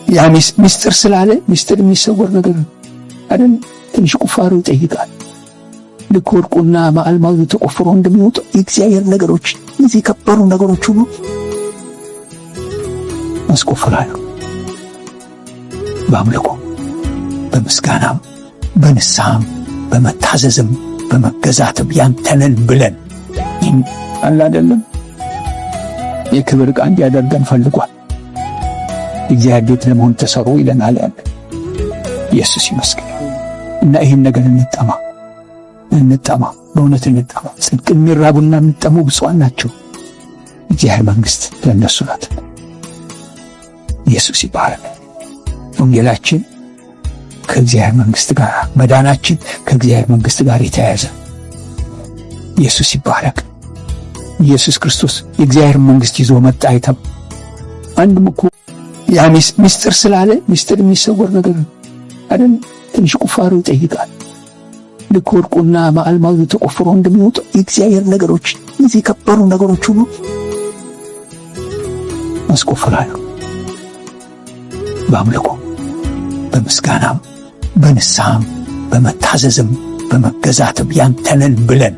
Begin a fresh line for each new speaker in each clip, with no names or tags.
ያ ሚስጥር ስላለ ሚስጥር የሚሰወር ነገር አይደል? ትንሽ ቁፋሮ ይጠይቃል። ልክ ወርቁና ማዕልማዙ ተቆፍሮ እንደሚወጡ የእግዚአብሔር ነገሮች እነዚህ ከበሩ ነገሮች ሁሉ ማስቆፈራሉ። በአምልኮ በምስጋናም በንስሐም በመታዘዝም በመገዛትም ያንተነን ብለን አለ አይደለም የክብር ዕቃ እንዲያደርገን ፈልጓል። እግዚአብሔር ቤት ለመሆን ተሰሩ ይለናል ያለ ኢየሱስ ይመስገን። እና ይህን ነገር እንጠማ በእውነት እንጠማ። ጽድቅ የሚራቡና የሚጠሙ ብፁዓን ናቸው፣ እግዚአብሔር መንግሥት ለእነሱ ናት። ኢየሱስ ይባረክ። ወንጌላችን ከእግዚአብሔር መንግሥት ጋር፣ መዳናችን ከእግዚአብሔር መንግሥት ጋር የተያያዘ። ኢየሱስ ይባረክ። ኢየሱስ ክርስቶስ የእግዚአብሔር መንግሥት ይዞ መጣ። አንድም እኮ ያ ሚስጥር ስላለ ሚስጥር የሚሰወር ነገር አይደል? ትንሽ ቁፋሮ ይጠይቃል። ልክ ወርቁና ማዕልማዙ ተቆፍሮ እንደሚወጡ የእግዚአብሔር ነገሮች እነዚህ ከበሩ ነገሮች ሁሉ ማስቆፈራሉ። በአምልኮ በምስጋናም በንስሐም በመታዘዝም በመገዛትም ያንተነን ብለን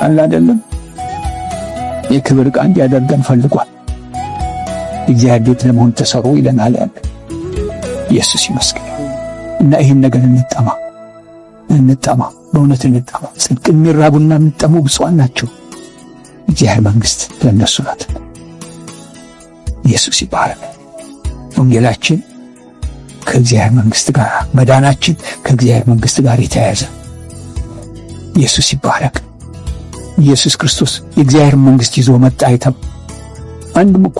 አለ አይደለም የክብር ዕቃ እንዲያደርገን ፈልጓል። እግዚአብሔር ቤት ለመሆን ተሰሩ ይለናል ያለ ኢየሱስ ይመስገን። እና ይህን ነገር እንጠማ በእውነት እንጠማ። ጽድቅ የሚራቡና የሚጠሙ ብፁዓን ናቸው፣ እግዚአብሔር መንግሥት ለእነሱ ናት። ኢየሱስ ይባረክ። ወንጌላችን ከእግዚአብሔር መንግሥት ጋር፣ መዳናችን ከእግዚአብሔር መንግሥት ጋር የተያያዘ። ኢየሱስ ይባረክ። ኢየሱስ ክርስቶስ የእግዚአብሔር መንግሥት ይዞ መጣ። አንድም እኮ